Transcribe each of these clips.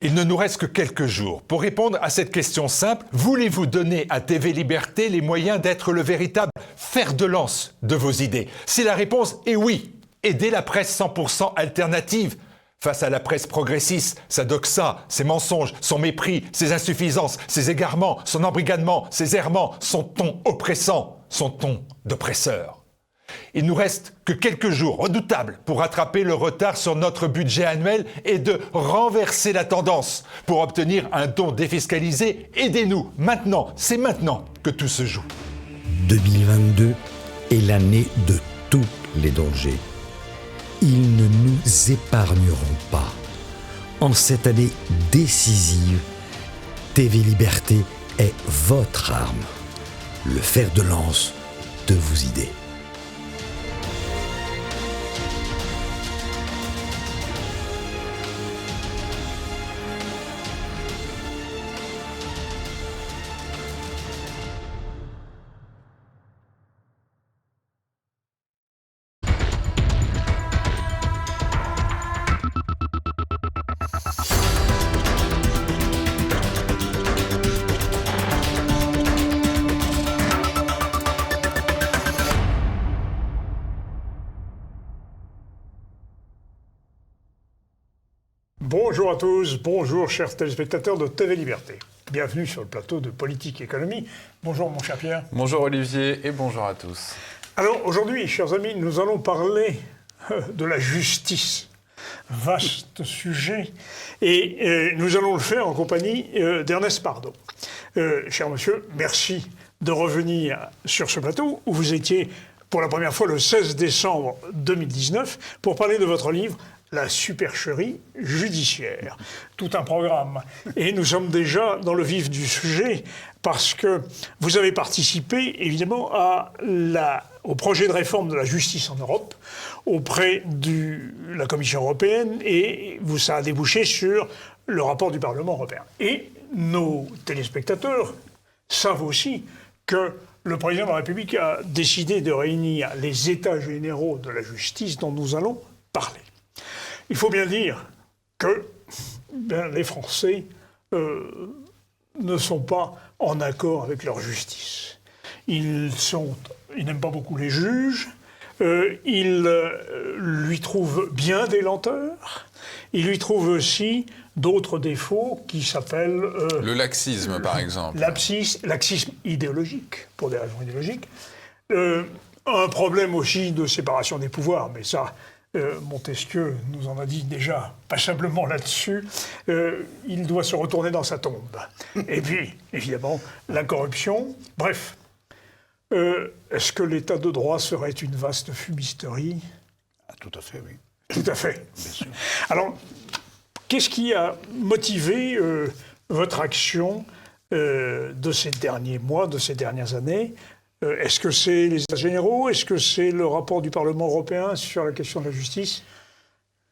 Il ne nous reste que quelques jours pour répondre à cette question simple. Voulez-vous donner à TV Liberté les moyens d'être le véritable fer de lance de vos idées? Si la réponse est oui, aidez la presse 100% alternative. Face à la presse progressiste, sa doxa, ses mensonges, son mépris, ses insuffisances, ses égarements, son embrigadement, ses errements, son ton oppressant, son ton d'oppresseur. Il nous reste que quelques jours redoutables pour rattraper le retard sur notre budget annuel et de renverser la tendance. Pour obtenir un don défiscalisé, aidez-nous maintenant, c'est maintenant que tout se joue. 2022 est l'année de tous les dangers. Ils ne nous épargneront pas. En cette année décisive, TV Liberté est votre arme, le fer de lance de vos idées. Bonjour à tous, bonjour chers téléspectateurs de TV Liberté. Bienvenue sur le plateau de Politique et Économie. Bonjour mon cher Pierre. Bonjour Olivier et bonjour à tous. Alors aujourd'hui, chers amis, nous allons parler de la justice. Vaste sujet. Et nous allons le faire en compagnie d'Ernest Pardo. Cher monsieur, merci de revenir sur ce plateau où vous étiez pour la première fois le 16 décembre 2019 pour parler de votre livre La supercherie judiciaire. Tout un programme. Et nous sommes déjà dans le vif du sujet parce que vous avez participé évidemment au projet de réforme de la justice en Europe auprès de la Commission européenne et ça a débouché sur le rapport du Parlement européen. Et nos téléspectateurs savent aussi que le président de la République a décidé de réunir les États généraux de la justice dont nous allons parler. Il faut bien dire que les Français ne sont pas en accord avec leur justice. Ils n'aiment pas beaucoup les juges, ils lui trouvent bien des lenteurs, ils lui trouvent aussi d'autres défauts qui s'appellent... le laxisme, par exemple. Laxisme idéologique, pour des raisons idéologiques. Un problème aussi de séparation des pouvoirs, mais ça... Montesquieu nous en a dit déjà passablement là-dessus, il doit se retourner dans sa tombe. Et puis, évidemment, la corruption. Bref, est-ce que l'état de droit serait une vaste fumisterie ? Tout à fait, oui. Tout à fait. Bien sûr. Alors, qu'est-ce qui a motivé votre action de ces derniers mois, de ces dernières années ? Est-ce que c'est les États généraux ? Est-ce que c'est le rapport du Parlement européen sur la question de la justice ?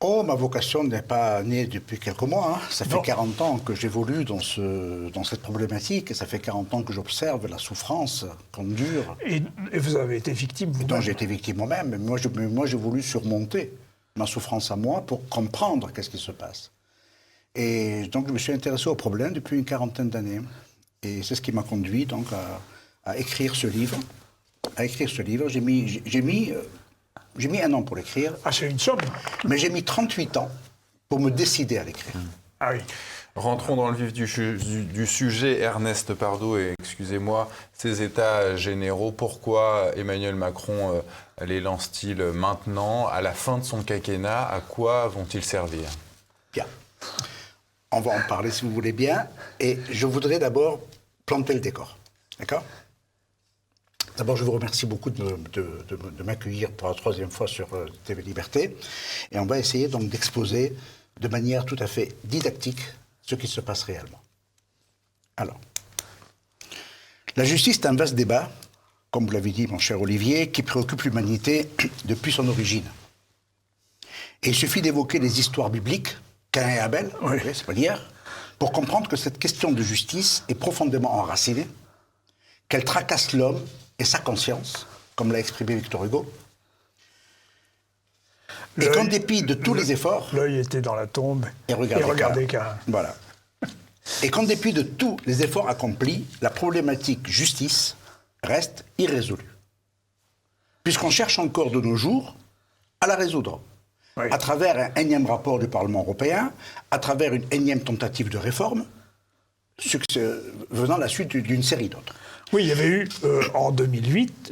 Oh, ma vocation n'est pas née depuis quelques mois. Ça fait 40 ans que j'évolue dans cette problématique. Et ça fait 40 ans que j'observe la souffrance qu'endure. Et vous avez été victime vous-même ? Non, j'ai été victime moi-même. Mais moi, j'ai voulu surmonter ma souffrance à moi pour comprendre qu'est-ce qui se passe. Et donc, je me suis intéressé au problème depuis une quarantaine d'années. Et c'est ce qui m'a conduit donc à écrire ce livre. J'ai mis un an pour l'écrire. Ah, c'est une somme. Mais j'ai mis 38 ans pour me décider à l'écrire. Ah oui. Rentrons dans le vif du sujet, Ernest Pardo, et excusez-moi, ces états généraux, pourquoi Emmanuel Macron les lance-t-il maintenant, à la fin de son quinquennat? À quoi vont-ils servir? Bien. On va en parler si vous voulez bien. Et je voudrais d'abord planter le décor. D'accord ? D'abord, je vous remercie beaucoup de m'accueillir pour la troisième fois sur TV Liberté. Et on va essayer donc d'exposer de manière tout à fait didactique ce qui se passe réellement. Alors, la justice est un vaste débat, comme vous l'avez dit, mon cher Olivier, qui préoccupe l'humanité depuis son origine. Et il suffit d'évoquer les histoires bibliques, Caïn et Abel, c'est pas d'hier, pour comprendre que cette question de justice est profondément enracinée, qu'elle tracasse l'homme et sa conscience, comme l'a exprimé Victor Hugo. Et qu'en dépit de tous les efforts... L'œil était dans la tombe Et regardez qu'un. Voilà. Et qu'en dépit de tous les efforts accomplis, la problématique justice reste irrésolue. Puisqu'on cherche encore de nos jours à la résoudre. Oui. À travers un énième rapport du Parlement européen, à travers une énième tentative de réforme, venant à la suite d'une série d'autres. Oui, il y avait eu en 2018,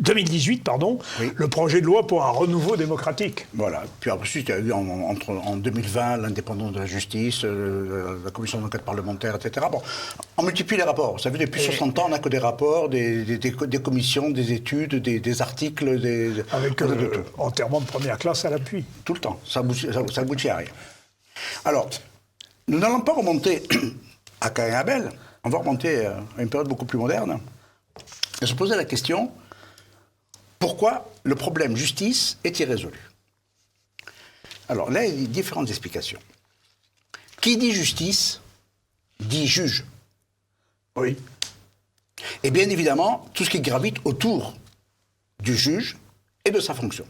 Oui. le projet de loi pour un renouveau démocratique. Voilà. Puis ensuite, il y a eu en 2020 l'indépendance de la justice, la commission d'enquête parlementaire, etc. Bon, on multiplie les rapports. Vous savez, depuis 60 ans, on n'a que des rapports, des commissions, des études, des articles, Avec de tout. enterrement de première classe à l'appui. Tout le temps. Ça aboutit à rien. Alors, nous n'allons pas remonter à Caïn et Abel. On va remonter à une période beaucoup plus moderne. Et se poser la question, pourquoi le problème justice est irrésolu? Alors là, il y a différentes explications. Qui dit justice, dit juge. Oui. Et bien évidemment, tout ce qui gravite autour du juge et de sa fonction.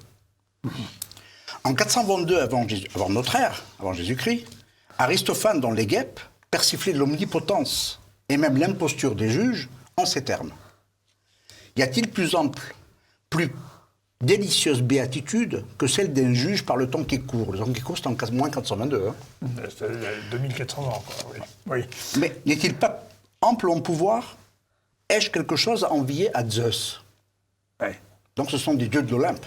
En 422 avant notre ère, avant Jésus-Christ, Aristophane dans les Guêpes persiflait l'omnipotence et même l'imposture des juges en ces termes. Y a-t-il plus ample, plus délicieuse béatitude que celle d'un juge par le temps qui court? Le temps qui court, c'est en moins 422. Hein. C'est 2400 ans, quoi. Oui. Oui. Mais n'est-il pas ample en pouvoir? Ai-je quelque chose à envier à Zeus? Ouais. Donc ce sont des dieux de l'Olympe.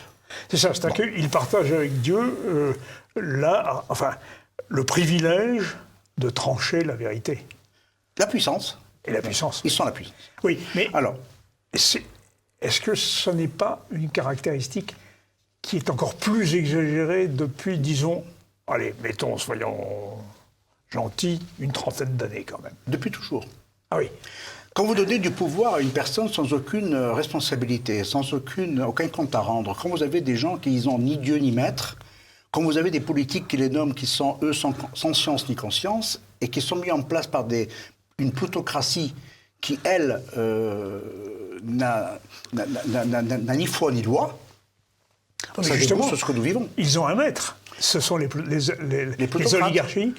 C'est ça, c'est-à-dire qu'il partage avec Dieu le privilège de trancher la vérité. La puissance. Et la puissance. Ils sont la puissance. Oui, mais Alors, est-ce que ce n'est pas une caractéristique qui est encore plus exagérée depuis, disons, allez, mettons, soyons gentils, une trentaine d'années quand même? depuis toujours. Ah oui. Quand vous donnez du pouvoir à une personne sans aucune responsabilité, sans aucun compte à rendre, quand vous avez des gens qui n'ont ni Dieu ni maître, quand vous avez des politiques qui les nomment, qui sont, eux, sans science ni conscience, et qui sont mis en place par une plutocratie qui, elle, n'a ni foi ni loi, Mais ça justement, débouche sur ce que nous vivons. ils ont un maître. Ce sont les plutocrates. oligarchies,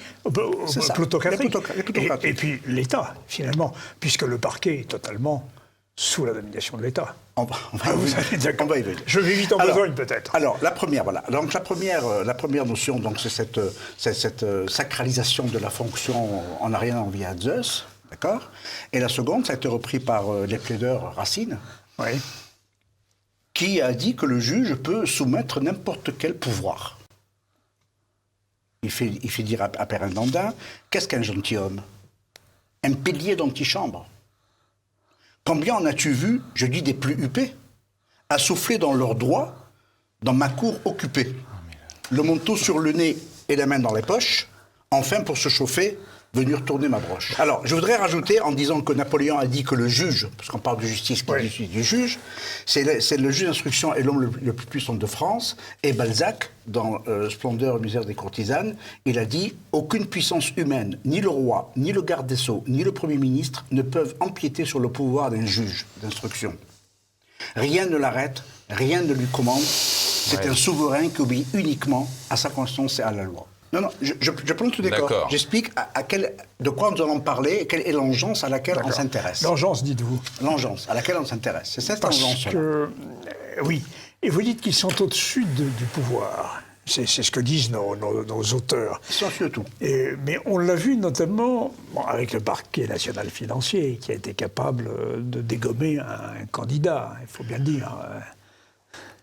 C'est ça, plutocratiques. les plutocrates. Et puis l'État, finalement, puisque le parquet est totalement sous la domination de l'État. On va y venir. On va y venir. Je vais vite en besogne, peut-être. Alors, la première, voilà. Donc, la première notion, donc, c'est cette sacralisation de la fonction en n'a rien envie à Zeus, d'accord? Et la seconde, ça a été repris par les plaideurs Racine, Oui. qui a dit que le juge peut soumettre n'importe quel pouvoir. Il fait dire à Périndandin, qu'est-ce qu'un gentilhomme? Un pilier d'antichambre. Combien en as-tu vu, je dis des plus huppés, à souffler dans leurs droits, dans ma cour occupée, le manteau sur le nez et la main dans les poches, enfin pour se chauffer, venir tourner ma broche. Alors, je voudrais rajouter, en disant que Napoléon a dit que le juge, parce qu'on parle de justice qui Oui. dit du juge, c'est le juge d'instruction est l'homme le plus puissant de France, et Balzac, dans Splendeur et misère des courtisanes, il a dit « Aucune puissance humaine, ni le roi, ni le garde des Sceaux, ni le Premier ministre ne peuvent empiéter sur le pouvoir d'un juge d'instruction. Rien ne l'arrête, rien ne lui commande, c'est un souverain qui obéit uniquement à sa conscience et à la loi. » Non, je plante tout décor. D'accord. J'explique de quoi nous allons parler et quelle est l'engeance à laquelle on s'intéresse. L'engeance, dites-vous. L'engeance à laquelle on s'intéresse. C'est cette Parce engeance-là. que, oui. Et vous dites qu'ils sont au-dessus du pouvoir. C'est ce que disent nos auteurs. Ils sont sur tout. Mais on l'a vu notamment avec le parquet national financier, qui a été capable de dégommer un candidat, il faut bien le dire.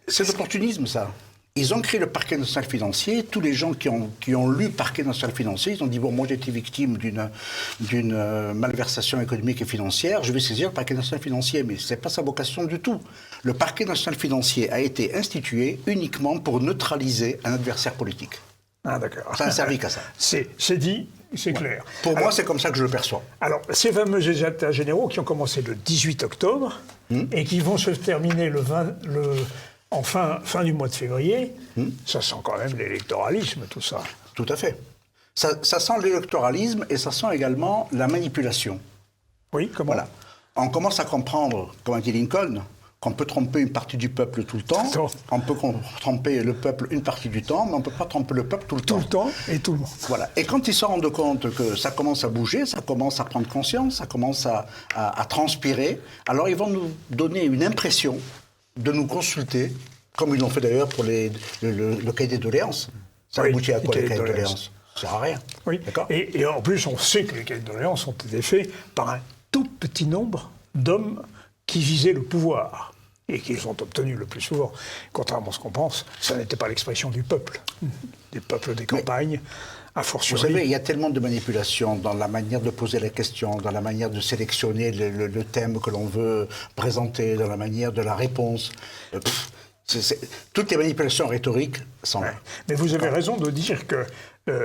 C'est l'opportunisme, ça. Ils ont créé le parquet national financier. Tous les gens qui ont lu parquet national financier, ils ont dit, bon, moi j'ai été victime d'une malversation économique et financière, je vais saisir le parquet national financier. Mais ce n'est pas sa vocation du tout. Le parquet national financier a été institué uniquement pour neutraliser un adversaire politique. Ah, d'accord. Ça n'a servi qu'à ça. C'est dit, c'est clair. Pour moi, c'est comme ça que je le perçois. Alors, ces fameux états généraux qui ont commencé le 18 octobre et qui vont se terminer en fin du mois de février, ça sent quand même l'électoralisme, tout ça. Tout à fait. Ça sent l'électoralisme et ça sent également la manipulation. Oui, comment? Voilà. On commence à comprendre, comme a dit Lincoln, qu'on peut tromper une partie du peuple tout le temps, on peut tromper le peuple une partie du temps, mais on ne peut pas tromper le peuple tout le temps. Tout le temps et tout le monde. Voilà. Et quand ils se rendent compte que ça commence à bouger, ça commence à prendre conscience, ça commence à transpirer, alors ils vont nous donner une impression de nous consulter, comme ils l'ont fait d'ailleurs pour le cahier des doléances. Ça aboutit à quoi, les cahiers de doléances? Ça sert à rien. Oui. D'accord. Et en plus, on sait que les cahiers de doléances ont été faits par un tout petit nombre d'hommes qui visaient le pouvoir et qu'ils ont obtenu le plus souvent. Contrairement à ce qu'on pense, ça n'était pas l'expression du peuple, des peuples des campagnes, a fortiori. Vous savez, il y a tellement de manipulations dans la manière de poser la question, dans la manière de sélectionner le thème que l'on veut présenter, dans la manière de la réponse. Toutes les manipulations rhétoriques sont là. Mais vous avez raison de dire que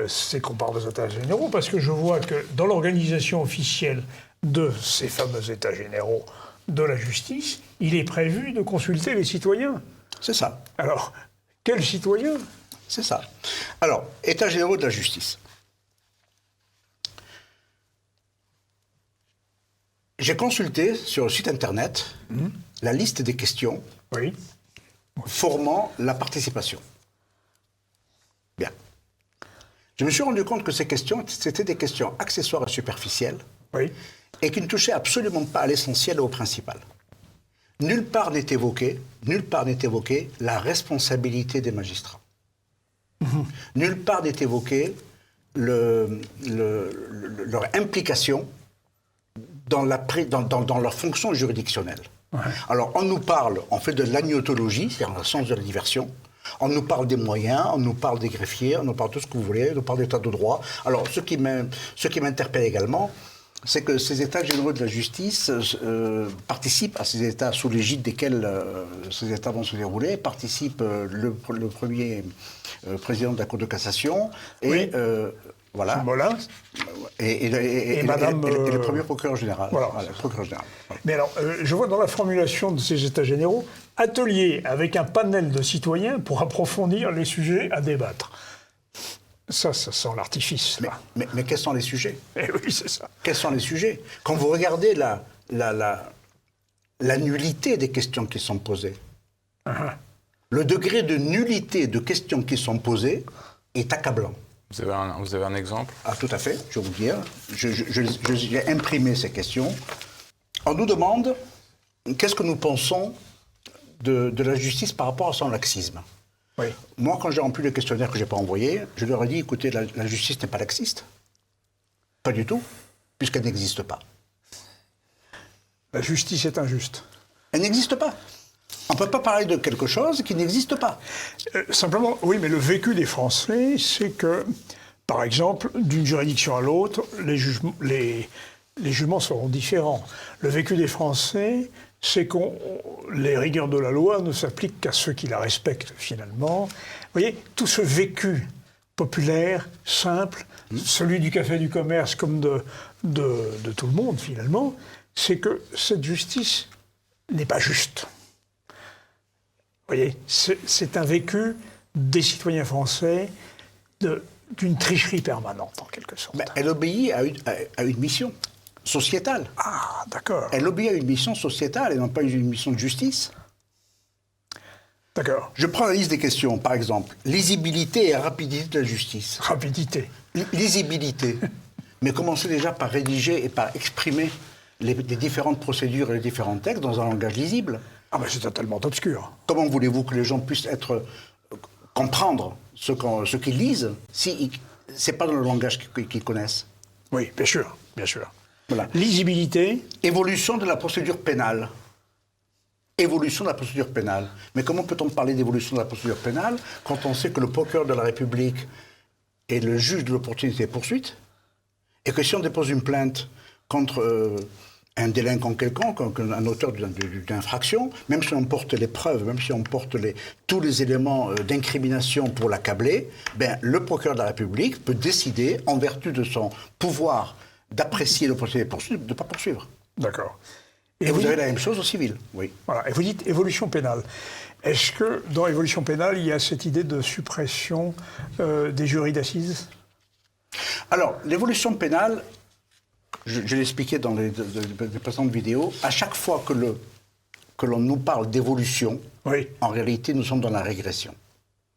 c'est qu'on parle des États généraux, parce que je vois que dans l'organisation officielle de ces fameux États généraux de la justice, il est prévu de consulter les citoyens. C'est ça. Alors, quels citoyens? C'est ça. Alors, États généraux de la justice. J'ai consulté sur le site internet la liste des questions Oui. formant la participation. Bien. Je me suis rendu compte que ces questions, c'était des questions accessoires et superficielles, Oui. et qui ne touchaient absolument pas à l'essentiel et au principal. Nulle part n'est évoquée la responsabilité des magistrats. Nulle part n'est évoquée leur implication dans leur fonction juridictionnelle. Ouais. Alors, on fait de l'agnotologie, c'est-à-dire le sens de la diversion. On nous parle des moyens, on nous parle des greffiers, on nous parle de tout ce que vous voulez, on nous parle d'état de droit. Alors, ce qui m'interpelle également, c'est que ces États généraux de la justice participent à ces États sous l'égide desquels ces États vont se dérouler, participe le premier président de la Cour de cassation et oui. Voilà. Molins. Et le premier procureur général. Voilà. Voilà, le procureur général. Voilà. Mais alors, je vois dans la formulation de ces États généraux, atelier avec un panel de citoyens pour approfondir les sujets à débattre. Ça sent l'artifice. Mais quels sont les sujets? Eh oui, c'est ça. Quels sont les sujets? Quand vous regardez la nullité des questions qui sont posées, le degré de nullité de questions qui sont posées est accablant. Vous avez un exemple? Ah, tout à fait, je vais vous dire. J'ai imprimé ces questions. On nous demande qu'est-ce que nous pensons de la justice par rapport à son laxisme. Oui. Moi, quand j'ai rempli le questionnaire que je n'ai pas envoyé, je leur ai dit, écoutez, la justice n'est pas laxiste. Pas du tout, puisqu'elle n'existe pas. La justice est injuste. Elle n'existe pas. On ne peut pas parler de quelque chose qui n'existe pas. Simplement, oui, mais le vécu des Français, c'est que, par exemple, d'une juridiction à l'autre, les jugements seront différents. Le vécu des Français, c'est que les rigueurs de la loi ne s'appliquent qu'à ceux qui la respectent, finalement. Vous voyez, tout ce vécu populaire, simple, celui du café du commerce comme de tout le monde, finalement, c'est que cette justice n'est pas juste. Vous voyez, c'est un vécu des citoyens français d'une tricherie permanente, en quelque sorte. Mais elle obéit à une mission sociétale. Ah, d'accord. Elle obéit à une mission sociétale et non pas une mission de justice. D'accord. Je prends la liste des questions, par exemple. Lisibilité et rapidité de la justice. Rapidité. Lisibilité. Mais commencez déjà par rédiger et par exprimer les différentes procédures et les différents textes dans un langage lisible. Ah ben c'est totalement obscur. Comment voulez-vous que les gens puissent comprendre ce qu'ils lisent si ce n'est pas dans le langage qu'ils connaissent? Oui, bien sûr, bien sûr. Voilà. Lisibilité. Évolution de la procédure pénale. Évolution de la procédure pénale. Mais comment peut-on parler d'évolution de la procédure pénale quand on sait que le procureur de la République est le juge de l'opportunité de poursuite et que si on dépose une plainte contre un délinquant quelconque, un auteur d'une infraction, même si on porte les preuves, même si on porte tous les éléments d'incrimination pour l'accabler, ben, le procureur de la République peut décider, en vertu de son pouvoir d'apprécier l'opportunité de poursuite, de ne pas poursuivre. D'accord. Et vous avez la même chose au civil, oui. Voilà. Et vous dites évolution pénale. Est-ce que dans l'évolution pénale, il y a cette idée de suppression des jurys d'assises? Alors, l'évolution pénale, je l'ai expliqué dans les précédentes vidéos, à chaque fois que le que l'on nous parle d'évolution, Oui, en réalité, nous sommes dans la régression.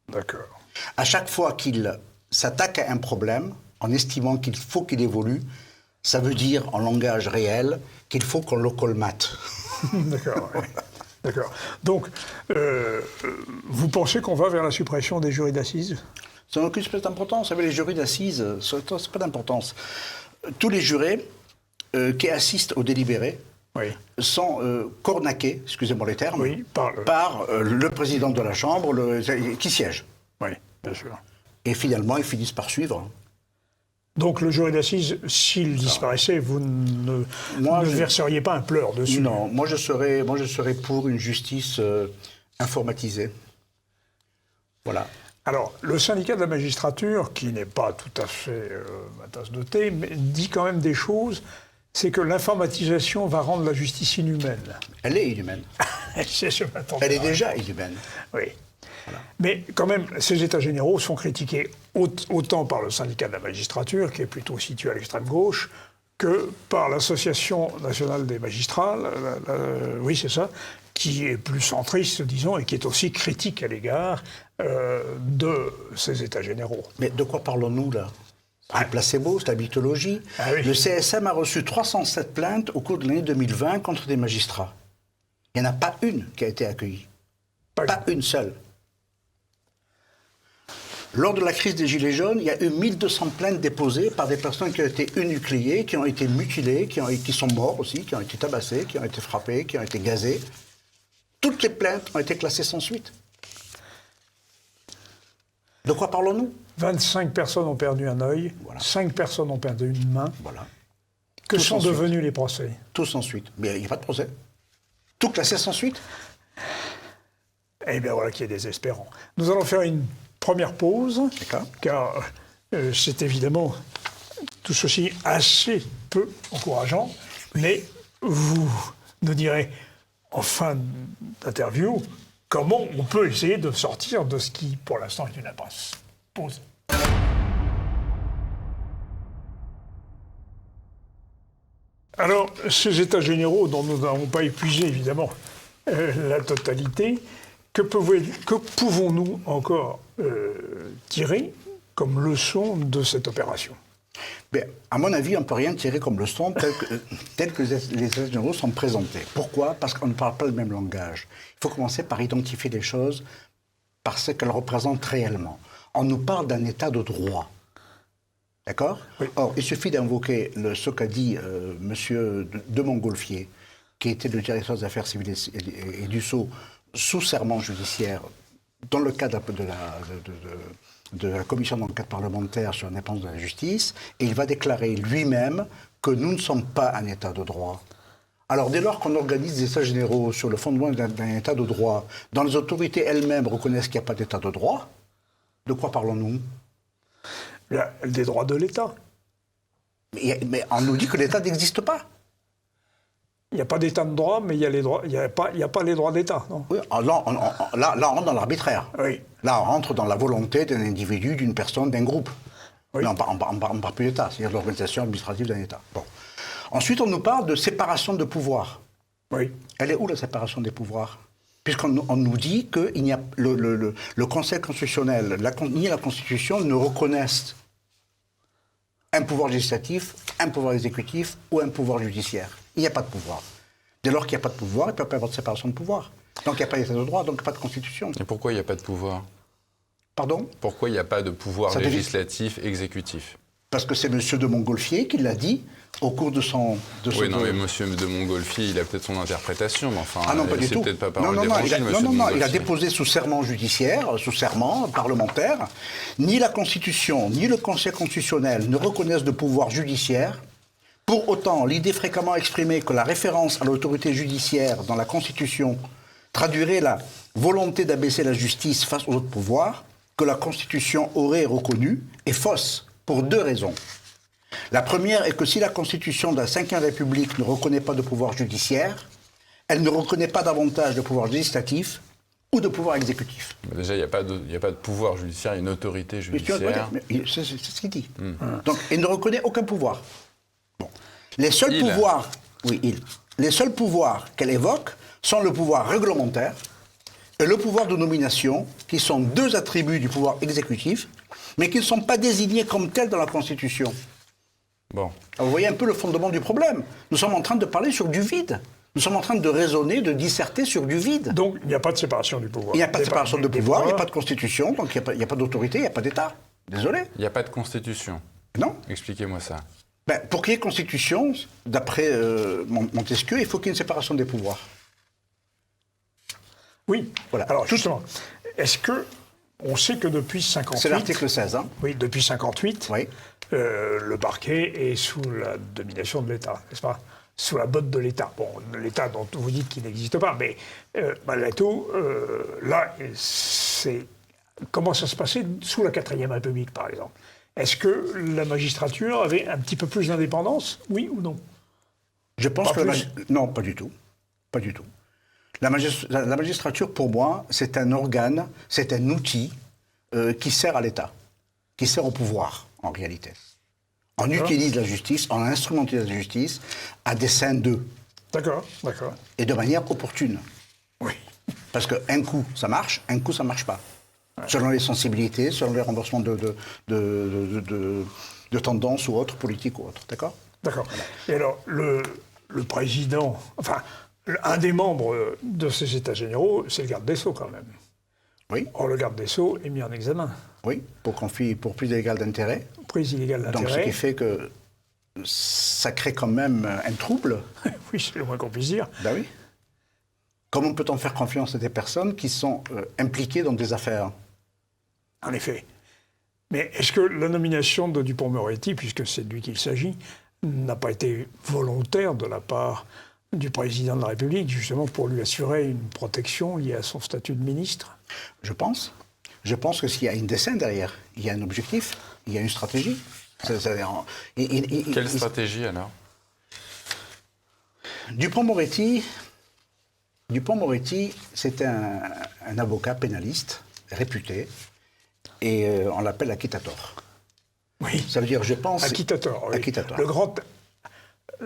d'accord. À chaque fois qu'il s'attaque à un problème, en estimant qu'il faut qu'il évolue, ça veut dire, en langage réel, qu'il faut qu'on le colmate. D'accord, oui. D'accord. Donc, vous pensez qu'on va vers la suppression des jurys d'assises? Ça n'a aucune espèce d'importance. Vous savez, les jurys d'assises, ça n'a pas d'importance. Tous les jurés qui assistent au délibéré Oui. sont cornaqués, excusez-moi les termes, Oui, par le président de la Chambre qui siège. Oui, bien sûr. Et finalement, ils finissent par suivre. Donc le jury d'assises, s'il disparaissait, vous ne verseriez pas un pleur dessus? Non, moi je serais pour une justice informatisée. Voilà. Alors, le syndicat de la magistrature, qui n'est pas tout à fait ma tasse de thé, mais dit quand même des choses, c'est que l'informatisation va rendre la justice inhumaine. Elle est inhumaine. Je m'attendais Elle est à- déjà inhumaine. Oui. Mais quand même, ces états généraux sont critiqués autant par le syndicat de la magistrature, qui est plutôt situé à l'extrême gauche, que par l'Association nationale des magistrats, oui c'est ça, qui est plus centriste, disons, et qui est aussi critique à l'égard de ces états généraux. Mais de quoi parlons-nous là? C'est un placebo, c'est la mythologie. Ah oui. Le CSM a reçu 307 plaintes au cours de l'année 2020 contre des magistrats. Il n'y en a pas une qui a été accueillie. Pas une seule. Lors de la crise des Gilets jaunes, il y a eu 1200 plaintes déposées par des personnes qui ont été énucléées, qui ont été mutilées, qui sont morts aussi, qui ont été tabassées, qui ont été frappées, qui ont été gazées. Toutes les plaintes ont été classées sans suite. De quoi parlons-nous? 25 personnes ont perdu un œil, Voilà. 5 personnes ont perdu une main. Voilà. Que Tout sont sans devenus les procès? Tout sans suite. Mais il n'y a pas de procès. Tout classé sans suite. Eh bien voilà qui est désespérant. Nous allons faire une première pause, D'accord. car c'est évidemment tout ceci assez peu encourageant, mais vous nous direz en fin d'interview comment on peut essayer de sortir de ce qui, pour l'instant, est une impasse. Pause. Alors, ces états généraux, dont nous n'avons pas épuisé évidemment la totalité, que pouvons-nous encore tirer comme leçon de cette opération? Mais, à mon avis, on ne peut rien tirer comme leçon tel que les états généraux sont présentés. Pourquoi? Parce qu'on ne parle pas le même langage. Il faut commencer par identifier les choses par ce qu'elles représentent réellement. On nous parle d'un état de droit. D'accord? Oui. Or, il suffit d'invoquer ce qu'a dit M. de Montgolfier, qui était le directeur des affaires civiles et du Sceau, sous serment judiciaire, dans le cadre de la commission d'enquête parlementaire sur l'indépendance de la justice, et il va déclarer lui-même que nous ne sommes pas un État de droit. Alors, dès lors qu'on organise des États généraux sur le fondement d'un État de droit, dont les autorités elles-mêmes reconnaissent qu'il n'y a pas d'État de droit, de quoi parlons-nous? Des droits de l'État. Mais on nous dit que l'État n'existe pas. Il n'y a pas d'État de droit, mais il y a les droits. Il n'y a pas les droits d'État, non? Oui, là, on rentre dans l'arbitraire. Oui. Là, on rentre dans la volonté d'un individu, d'une personne, d'un groupe. Oui. Là, on ne parle plus d'État, c'est-à-dire l'organisation administrative d'un État. Bon. Ensuite, on nous parle de séparation de pouvoirs. Oui. Elle est où la séparation des pouvoirs? Puisqu'on nous dit que il n'y a, le Conseil constitutionnel ni la Constitution ne reconnaissent un pouvoir législatif, un pouvoir exécutif ou un pouvoir judiciaire. Il n'y a pas de pouvoir. Dès lors qu'il n'y a pas de pouvoir, il ne peut pas y avoir de séparation de pouvoir. Donc il n'y a pas d'état de droit, donc il n'y a pas de constitution. Et pourquoi il n'y a pas de pouvoir? Pardon? Pourquoi il n'y a pas de pouvoir Ça devient- législatif, exécutif? Parce que c'est M. de Montgolfier qui l'a dit au cours de son... Oui, non, mais monsieur de Montgolfier, il a peut-être son interprétation, mais enfin, Ah non, pas du c'est tout. peut-être pas Non, parole non, non, d'évangile, monsieur de il a Montgolfier. déposé sous serment judiciaire, sous serment parlementaire, ni la Constitution, ni le Conseil constitutionnel ne reconnaissent de pouvoir judiciaire. Pour autant, l'idée fréquemment exprimée que la référence à l'autorité judiciaire dans la Constitution traduirait la volonté d'abaisser la justice face aux autres pouvoirs que la Constitution aurait reconnue est fausse, pour deux raisons. La première est que si la Constitution de la Ve République ne reconnaît pas de pouvoir judiciaire, elle ne reconnaît pas davantage de pouvoir législatif ou de pouvoir exécutif. Mais déjà, il n'y a pas de pouvoir judiciaire, il y a une autorité Mais tu vois, judiciaire. c'est ce qu'il dit. Donc, il ne reconnaît aucun pouvoir. Bon. Les seuls pouvoirs, les seuls pouvoirs qu'elle évoque sont le pouvoir réglementaire et le pouvoir de nomination, qui sont deux attributs du pouvoir exécutif, mais qui ne sont pas désignés comme tels dans la Constitution. Bon. Alors, vous voyez un peu le fondement du problème. Nous sommes en train de parler sur du vide. Nous sommes en train de raisonner, de disserter sur du vide. Donc, il n'y a pas de séparation du pouvoir. Il n'y a pas de séparation de pouvoir, il n'y a pas de Constitution, donc il n'y a pas d'autorité, il n'y a pas d'État. Désolé. Il n'y a pas de constitution. Non. Expliquez-moi ça. Ben, pour qu'il y ait Constitution, d'après Montesquieu, il faut qu'il y ait une séparation des pouvoirs. Oui. Voilà. Alors, justement, est-ce que on sait que depuis 58... C'est l'article 16, hein. Oui, depuis 58, Oui. Le parquet est sous la domination de l'État, n'est-ce pas? Sous la botte de l'État. Bon, l'État dont vous dites qu'il n'existe pas, mais malgré tout, là, c'est... Comment ça se passait sous la 4e République, par exemple? Est-ce que la magistrature avait un petit peu plus d'indépendance, oui ou non? Je pense Pas que... plus. Non, pas du tout. Pas du tout. La magistrature, pour moi, c'est un organe, c'est un outil qui sert à l'État, qui sert au pouvoir, en réalité. On utilise la justice, on instrumentalise la justice à dessein d'eux, D'accord, d'accord. et de manière opportune. Oui. Parce qu'un coup, ça marche, un coup, ça ne marche pas. Selon les sensibilités, selon les renversements de tendances ou autres, politiques ou autres. D'accord? D'accord. Et alors, le président, enfin, un des membres de ces États généraux, c'est le garde des Sceaux, quand même. Oui, Or, le garde des Sceaux est mis en examen. oui, pour plus d'égal d'intérêt. Prise illégale Donc, ce d'intérêt. qui fait que ça crée quand même un trouble. Oui, c'est le moins qu'on puisse dire. Ben oui. Comment peut-on faire confiance à des personnes qui sont impliquées dans des affaires? En effet. Mais est-ce que la nomination de Dupond-Moretti, puisque c'est de lui qu'il s'agit, n'a pas été volontaire de la part du président de la République, justement pour lui assurer une protection liée à son statut de ministre? Je pense. Je pense que s'il y a une dessein derrière, il y a un objectif, il y a une stratégie. Quelle stratégie alors? Dupond-Moretti, c'est un avocat pénaliste réputé, et on l'appelle acquittator. Oui. Ça veut dire, je pense... Acquittator, oui. Acquittator.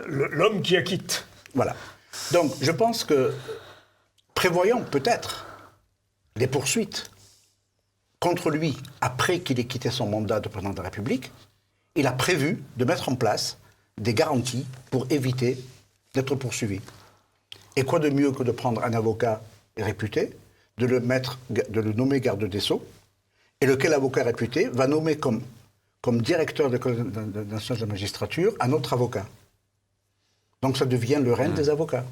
L'homme qui acquitte. Voilà. Donc, je pense que, prévoyant peut-être des poursuites contre lui après qu'il ait quitté son mandat de président de la République, il a prévu de mettre en place des garanties pour éviter d'être poursuivi. Et quoi de mieux que de prendre un avocat réputé, de le nommer garde des Sceaux, et lequel avocat réputé va nommer comme directeur de l'École nationale de la magistrature un autre avocat. Donc ça devient le règne des avocats.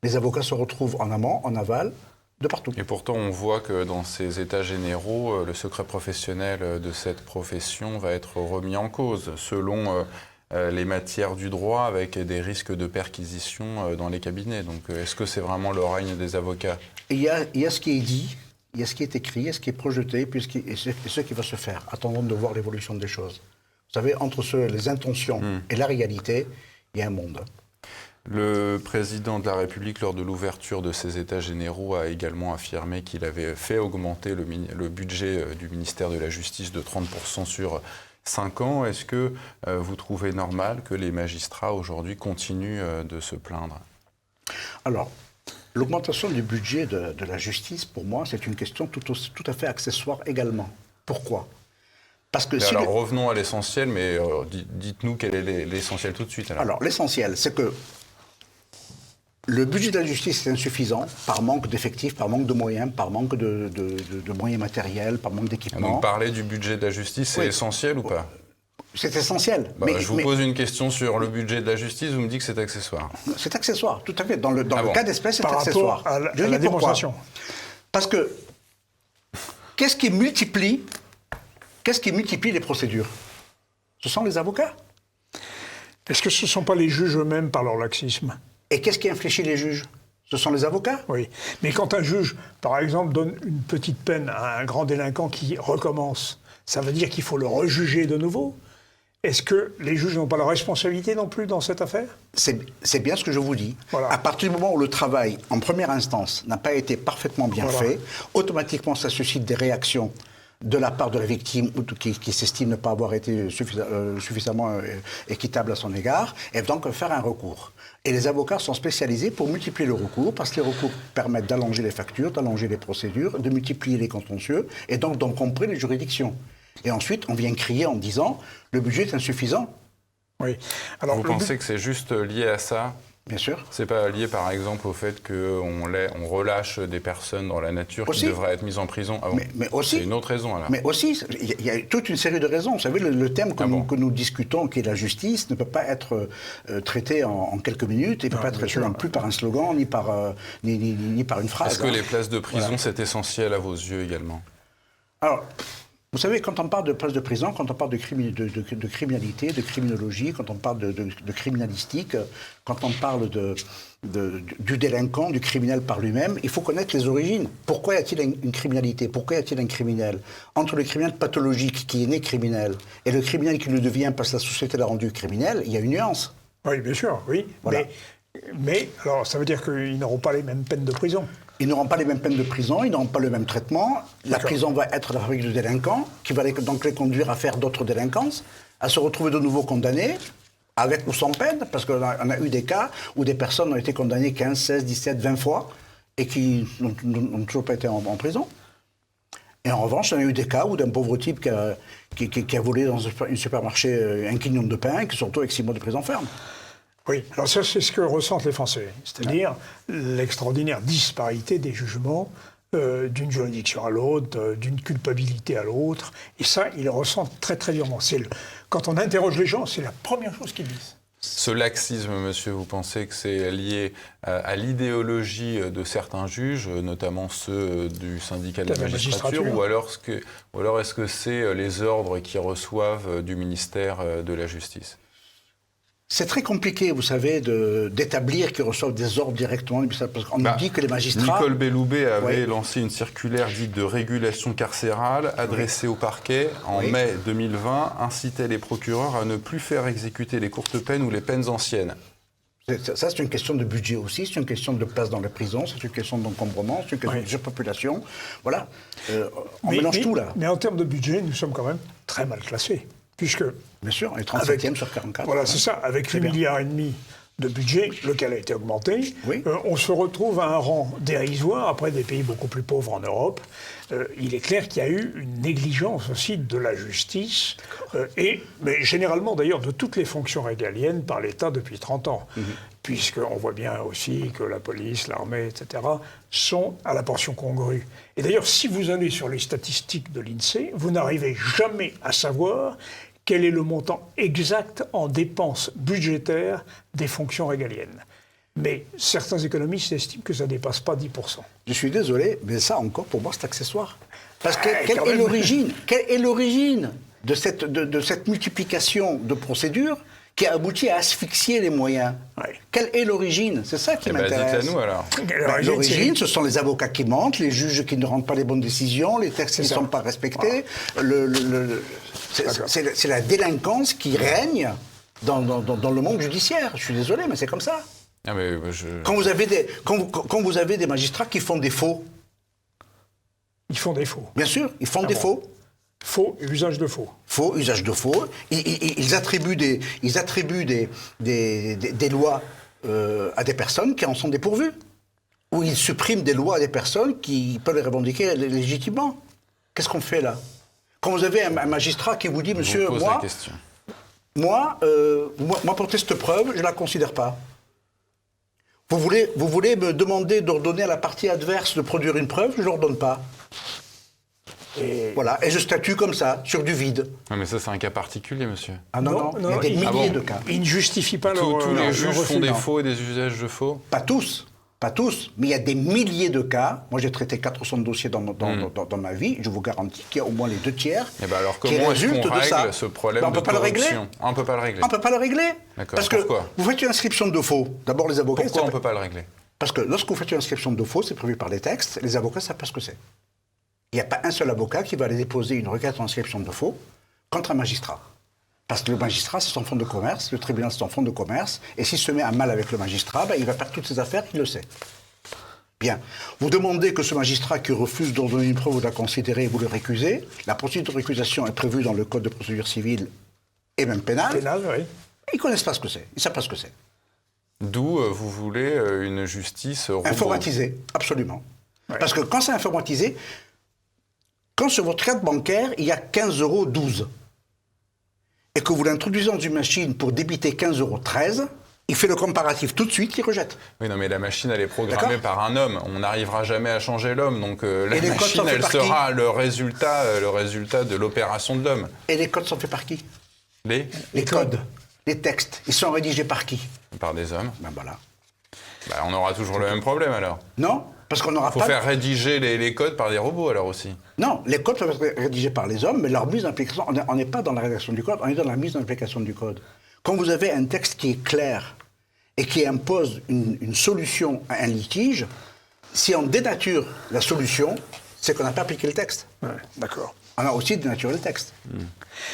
Les avocats se retrouvent en amont, en aval, de partout. Et pourtant, on voit que dans ces états généraux, le secret professionnel de cette profession va être remis en cause, selon les matières du droit, avec des risques de perquisition dans les cabinets. Donc, est-ce que c'est vraiment le règne des avocats? Il y a ce qui est dit, il y a ce qui est écrit, il y a ce qui est projeté, et ce qui va se faire. Attendons de voir l'évolution des choses. Vous savez, entre les intentions et la réalité, il y a un monde. Le président de la République, lors de l'ouverture de ces États généraux, a également affirmé qu'il avait fait augmenter le budget du ministère de la Justice de 30% sur 5 ans. Est-ce que vous trouvez normal que les magistrats aujourd'hui continuent de se plaindre? Alors, l'augmentation du budget de la justice, pour moi, c'est une question tout à fait accessoire également. Pourquoi? Parce que alors, revenons à l'essentiel, mais dites-nous quel est l'essentiel tout de suite. Alors, l'essentiel, c'est que le budget de la justice est insuffisant par manque d'effectifs, par manque de moyens, par manque de moyens matériels, par manque d'équipement. Donc parler du budget de la justice, c'est essentiel ou pas? C'est essentiel. Je vous pose une question sur le budget de la justice, vous me dites que c'est accessoire. C'est accessoire, tout à fait. Dans le cas d'espèce, c'est accessoire. Par rapport à la démonstration. Parce que, qu'est-ce qui multiplie les procédures? Ce sont les avocats. Est-ce que ce ne sont pas les juges eux-mêmes par leur laxisme? Et qu'est-ce qui infléchit les juges? Ce sont les avocats. Oui. Mais quand un juge, par exemple, donne une petite peine à un grand délinquant qui recommence, ça veut dire qu'il faut le rejuger de nouveau? Est-ce que les juges n'ont pas la responsabilité non plus dans cette affaire? C'est bien ce que je vous dis. Voilà. À partir du moment où le travail, en première instance, n'a pas été parfaitement bien fait, automatiquement, ça suscite des réactions de la part de la victime ou qui s'estime ne pas avoir été suffisamment équitable à son égard, et donc faire un recours. Et les avocats sont spécialisés pour multiplier le recours, parce que les recours permettent d'allonger les factures, d'allonger les procédures, de multiplier les contentieux, et donc d'encombrer les juridictions. Et ensuite, on vient crier en disant « le budget est insuffisant ». Oui. Alors, vous pensez que c'est juste lié à ça ? Bien sûr. C'est pas lié, par exemple, au fait qu'on relâche des personnes dans la nature qui devraient être mises en prison avant. Mais aussi. C'est une autre raison, alors. Mais aussi, il y a toute une série de raisons. Vous savez, le thème que nous discutons, qui est la justice, ne peut pas être traité en quelques minutes. Il ne peut pas être traité non plus par un slogan, ni par une phrase. Est-ce que les places de prison, c'est essentiel à vos yeux également ? Alors, vous savez, quand on parle de places de prison, quand on parle de criminalité, de criminologie, quand on parle de criminalistique, quand on parle du délinquant, du criminel par lui-même, il faut connaître les origines. Pourquoi y a-t-il une criminalité ? Pourquoi y a-t-il un criminel ? Entre le criminel pathologique qui est né criminel et le criminel qui le devient parce que la société l'a rendu criminel, il y a une nuance. Oui, bien sûr, oui. Voilà. Mais alors, ça veut dire qu'ils n'auront pas les mêmes peines de prison. Ils n'auront pas les mêmes peines de prison, ils n'auront pas le même traitement. La prison va être la fabrique de délinquants, qui va donc les conduire à faire d'autres délinquances, à se retrouver de nouveau condamnés, avec ou sans peine, parce qu'on a eu des cas où des personnes ont été condamnées 15, 16, 17, 20 fois, et qui n'ont toujours pas été en prison. Et en revanche, on a eu des cas où d'un pauvre type qui a volé dans un supermarché un quignon de pain, et qui se retrouve avec 6 mois de prison ferme. Oui, alors ça, c'est ce que ressentent les Français, c'est-à-dire l'extraordinaire disparité des jugements d'une juridiction à l'autre, d'une culpabilité à l'autre, et ça, ils le ressentent très très durement. Quand on interroge les gens, c'est la première chose qu'ils disent. Ce laxisme, monsieur, vous pensez que c'est lié à l'idéologie de certains juges, notamment ceux du syndicat de la magistrature, ou alors est-ce que c'est les ordres qu'ils reçoivent du ministère de la Justice ? C'est très compliqué, vous savez, d'établir qu'ils reçoivent des ordres directement, parce qu'on nous dit que les magistrats... Nicole Belloubet avait lancé une circulaire dite de régulation carcérale adressée au parquet en mai 2020, incitait les procureurs à ne plus faire exécuter les courtes peines ou les peines anciennes. Ça, c'est une question de budget aussi, c'est une question de place dans les prisons, c'est une question d'encombrement, c'est une question de surpopulation. Voilà, on mélange tout là. Mais en termes de budget, nous sommes quand même très mal classés. Puisque, bien sûr, on est 37e sur 44. Voilà, c'est ça. Avec 8,5 milliards de budget, lequel a été augmenté, on se retrouve à un rang dérisoire après des pays beaucoup plus pauvres en Europe. Il est clair qu'il y a eu une négligence aussi de la justice, mais généralement d'ailleurs de toutes les fonctions régaliennes par l'État depuis 30 ans. Puisqu'on voit bien aussi que la police, l'armée, etc., sont à la portion congrue. Et d'ailleurs, si vous allez sur les statistiques de l'INSEE, vous n'arrivez jamais à savoir quel est le montant exact en dépenses budgétaires des fonctions régaliennes. Mais certains économistes estiment que ça ne dépasse pas 10%. Je suis désolé, mais ça encore, pour moi, c'est accessoire. Parce que quelle est l'origine de cette multiplication de procédures qui a abouti à asphyxier les moyens. Quelle est l'origine ? C'est ça qui m'intéresse. Dites-à nous alors. L'origine, ce sont les avocats qui mentent, les juges qui ne rendent pas les bonnes décisions, les textes qui ne sont pas respectés. C'est la délinquance qui règne dans le monde judiciaire. Je suis désolé, mais c'est comme ça. Ah mais quand vous avez des magistrats qui font des faux. Ils font des faux. Bien sûr, ils font des faux. Faux, usage de faux. Faux, usage de faux. Ils attribuent des lois à des personnes qui en sont dépourvues. Ou ils suppriment des lois à des personnes qui peuvent les revendiquer légitimement. Qu'est-ce qu'on fait là ? Quand vous avez un magistrat qui vous dit, monsieur, moi, porter cette preuve, je ne la considère pas. Vous voulez me demander d'ordonner à la partie adverse de produire une preuve, je ne l'ordonne pas. Voilà, et je statue comme ça, sur du vide. Non, mais ça, c'est un cas particulier, monsieur. Ah non, il y a des milliers de cas. Ils ne justifient pas leur Tous les juges font des faux et des usages de faux ? Pas tous, mais il y a des milliers de cas. Moi, j'ai traité 400 dossiers dans ma vie. Je vous garantis qu'il y a au moins les 2 tiers et ben alors, qui résultent de ça. Ce problème de corruption ? On ne peut pas le régler. On ne peut pas le régler. D'accord. Parce que vous faites une inscription de faux. D'abord, les avocats... Pourquoi on ne peut pas le régler ? Parce que lorsque vous faites une inscription de faux, c'est prévu par les textes, les avocats ne savent pas ce que c'est. Il n'y a pas un seul avocat qui va aller déposer une requête d'inscription de faux contre un magistrat. Parce que le magistrat, c'est son fonds de commerce, le tribunal, c'est son fonds de commerce, et s'il se met à mal avec le magistrat, il va perdre toutes ses affaires, il le sait. Bien. Vous demandez que ce magistrat qui refuse de donner une preuve ou de la considérer, vous le récusez. La procédure de récusation est prévue dans le Code de procédure civile et même pénale. Pénal, oui. Ils ne connaissent pas ce que c'est. Ils ne savent pas ce que c'est. D'où vous voulez une justice robot. Informatisé, absolument. Ouais. Parce que quand c'est informatisé, quand sur votre carte bancaire, il y a 15,12 € et que vous l'introduisez dans une machine pour débiter 15,13 €, il fait le comparatif tout de suite, il rejette. Oui, non, mais la machine, elle est programmée par un homme. On n'arrivera jamais à changer l'homme. Donc la les codes machine, sont faits elle par qui sera le résultat de l'opération de l'homme. Et les codes sont faits par qui? Les codes, les textes, ils sont rédigés par qui? Par des hommes. Ben voilà. Bah, on aura toujours le même problème alors. Non, parce qu'on n'aura Il faut pas... faire rédiger les codes par des robots alors aussi. Non, les codes peuvent être rédigés par les hommes, mais leur mise en application, on n'est pas dans la rédaction du code, on est dans la mise en application du code. Quand vous avez un texte qui est clair et qui impose une solution à un litige, si on dénature la solution, c'est qu'on n'a pas appliqué le texte. Ouais, d'accord. On a aussi dénaturé le texte.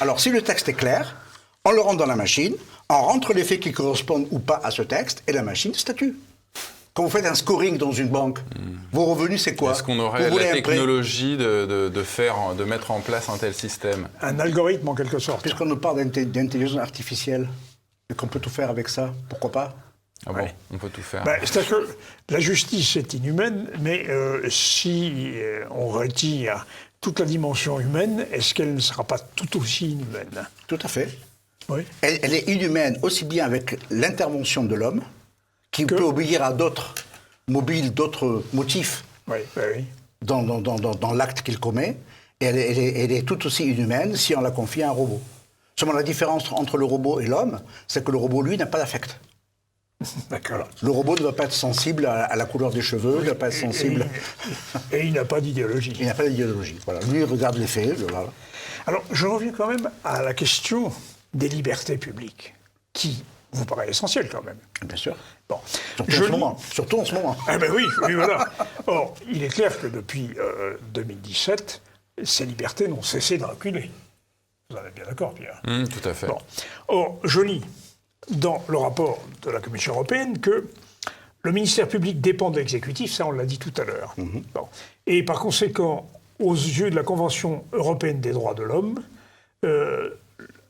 Alors, si le texte est clair, on le rentre dans la machine, on rentre les faits qui correspondent ou pas à ce texte, et la machine statue. Quand vous faites un scoring dans une banque, vos revenus, c'est quoi? Est-ce qu'on aurait Vous voulez la un prêt? technologie de mettre en place un tel système? Un algorithme, en quelque sorte. Puisqu'on nous parle d'intelligence artificielle, et qu'on peut tout faire avec ça, pourquoi pas? Ah bon, Ouais. on peut tout faire. C'est-à-dire que la justice est inhumaine, mais si on retire toute la dimension humaine, est-ce qu'elle ne sera pas tout aussi inhumaine? Tout à fait. Oui. Elle est inhumaine aussi bien avec l'intervention de l'homme, qui peut obéir à d'autres mobiles, d'autres motifs Oui, oui. dans l'acte qu'il commet, et elle est tout aussi inhumaine si on la confie à un robot. Seulement la différence entre le robot et l'homme, c'est que le robot, lui, n'a pas d'affect. D'accord. Le robot ne va pas être sensible à la couleur des cheveux, il ne va pas être sensible... Et il n'a pas d'idéologie. Il n'a pas d'idéologie. Voilà. Lui, il regarde les faits. Voilà. Alors, je reviens quand même à la question des libertés publiques, qui vous paraît essentielle quand même. Bien sûr. Bon. Surtout en ce moment. Ah ben oui, oui, voilà. Or, il est clair que depuis 2017, ces libertés n'ont cessé de reculer. Vous en êtes bien d'accord, Pierre? Tout à fait. Bon. Or, je lis dans le rapport de la Commission européenne que le ministère public dépend de l'exécutif, ça on l'a dit tout à l'heure. Bon. Et par conséquent, aux yeux de la Convention européenne des droits de l'homme,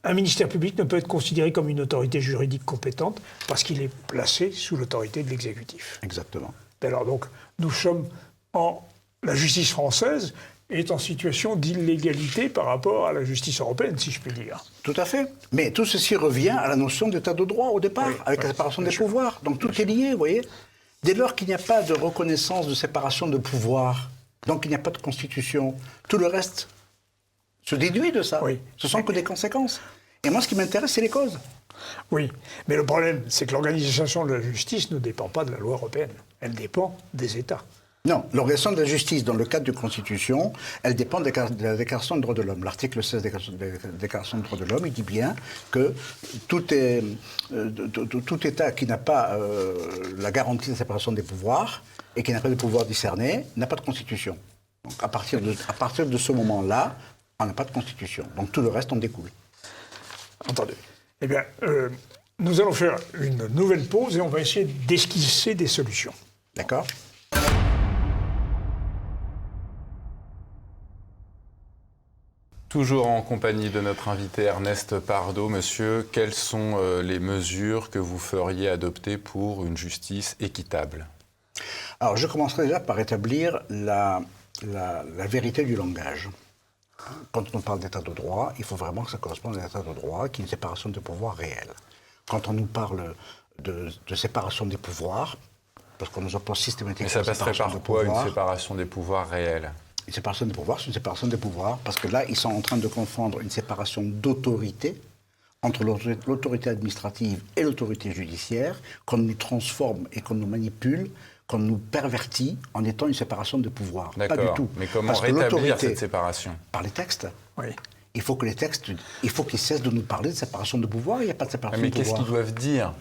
un ministère public ne peut être considéré comme une autorité juridique compétente parce qu'il est placé sous l'autorité de l'exécutif. Exactement. Alors donc, nous sommes la justice française est en situation d'illégalité par rapport à la justice européenne, si je puis dire. Tout à fait. Mais tout ceci revient à la notion d'état de droit au départ, avec la séparation des pouvoirs. Donc tout est lié, vous voyez. Dès lors qu'il n'y a pas de reconnaissance de séparation de pouvoirs, donc il n'y a pas de constitution, tout le reste se déduit de ça. Oui. Ce sont que des conséquences. Et moi, ce qui m'intéresse, c'est les causes. Oui, mais le problème, c'est que l'organisation de la justice ne dépend pas de la loi européenne. Elle dépend des États. Non, l'organisation de la justice, dans le cadre de Constitution, elle dépend de la Déclaration des droits de l'homme. L'article 16 de la Déclaration des droits de l'homme, il dit bien que tout État qui n'a pas la garantie de la séparation des pouvoirs et qui n'a pas de pouvoir discerné n'a pas de Constitution. Donc à partir de ce moment-là, on n'a pas de Constitution. Donc tout le reste en découle. Entendu. Eh bien, nous allons faire une nouvelle pause et on va essayer d'esquisser des solutions. D'accord ? Toujours en compagnie de notre invité Ernest Pardo. Monsieur, quelles sont les mesures que vous feriez adopter pour une justice équitable? Alors, je commencerai déjà par établir la vérité du langage. Quand on parle d'état de droit, il faut vraiment que ça corresponde à un état de droit qui est une séparation des pouvoirs réelle. Quand on nous parle de séparation des pouvoirs, parce qu'on nous oppose systématiquement... Mais ça passerait par quoi, une séparation des pouvoirs réelle? Une séparation des pouvoirs, c'est une séparation des pouvoirs, parce que là, ils sont en train de confondre une séparation d'autorité entre l'autorité administrative et l'autorité judiciaire, qu'on nous transforme et qu'on nous manipule, qu'on nous pervertit en étant une séparation de pouvoirs. Pas du tout. Mais comment rétablir cette séparation? Par les textes. Oui. Il faut que les textes, il faut qu'ils cessent de nous parler de séparation de pouvoir. Il n'y a pas de séparation de pouvoir. Mais qu'est-ce qu'ils doivent dire?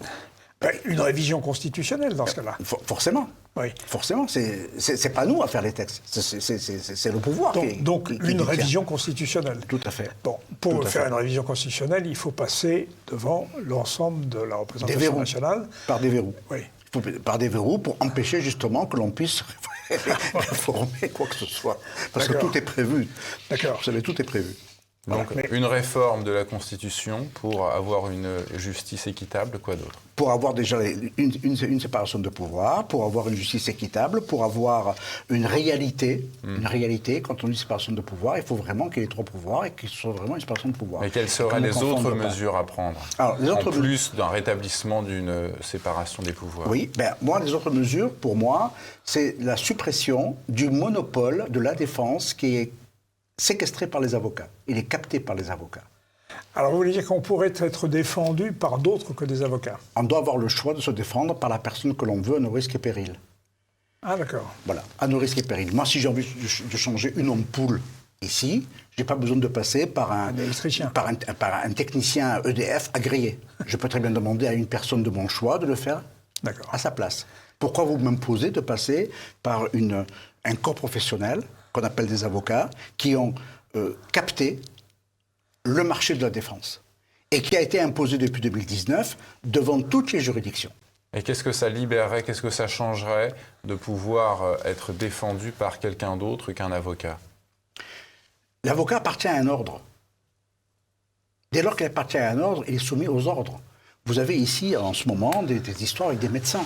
Une révision constitutionnelle dans ce cas-là. Forcément. Oui. Forcément. C'est pas nous à faire les textes. C'est le pouvoir donc une révision constitutionnelle. Tout à fait. Bon, pour faire une révision constitutionnelle, il faut passer devant l'ensemble de la représentation nationale. Par des verrous. Oui. par des verrous pour empêcher justement que l'on puisse réformer quoi que ce soit. Parce que tout est prévu. D'accord. Vous savez, tout est prévu. Donc, une réforme de la Constitution pour avoir une justice équitable, quoi d'autre? Pour avoir déjà une séparation de pouvoir, pour avoir une justice équitable, pour avoir une réalité. Une réalité, quand on dit séparation de pouvoir, il faut vraiment qu'il y ait 3 pouvoirs et qu'il soit vraiment une séparation de pouvoir. Mais quelles seraient les autres mesures à prendre? Alors, les autres en plus d'un rétablissement d'une séparation des pouvoirs? Oui, moi, les autres mesures, pour moi, c'est la suppression du monopole de la défense qui est séquestré par les avocats. Il est capté par les avocats. Alors vous voulez dire qu'on pourrait être défendu par d'autres que des avocats? On doit avoir le choix de se défendre par la personne que l'on veut à nos risques et périls. Ah d'accord. Voilà, à nos risques et périls. Moi, si j'ai envie de changer une ampoule ici, je n'ai pas besoin de passer par un technicien EDF agréé. Je peux très bien demander à une personne de mon choix de le faire à sa place. Pourquoi vous m'imposez de passer par un corps professionnel qu'on appelle des avocats, qui ont capté le marché de la défense et qui a été imposé depuis 2019 devant toutes les juridictions. Et qu'est-ce que ça libérerait, qu'est-ce que ça changerait de pouvoir être défendu par quelqu'un d'autre qu'un avocat? L'avocat appartient à un ordre. Dès lors qu'il appartient à un ordre, il est soumis aux ordres. Vous avez ici, en ce moment, des histoires avec des médecins.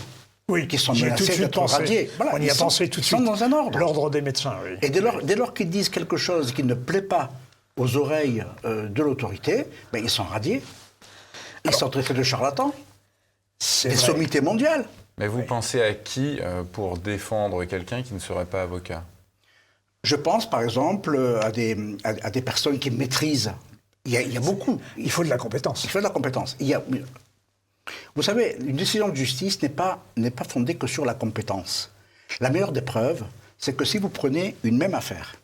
Oui, qui sont menacés d'être radiés. Voilà, on y a pensé tout de suite. Ils sont dans un ordre. L'ordre des médecins, oui. Et dès lors qu'ils disent quelque chose qui ne plaît pas aux oreilles de l'autorité, ils sont radiés. Ils sont traités de charlatans. Des sommités mondiales. Mais vous pensez à qui pour défendre quelqu'un qui ne serait pas avocat? Je pense, par exemple, à des personnes qui maîtrisent. Il y a beaucoup. Il faut de la compétence. Il faut de la compétence. Vous savez, une décision de justice n'est pas fondée que sur la compétence. La meilleure des preuves, c'est que si vous prenez une même affaire,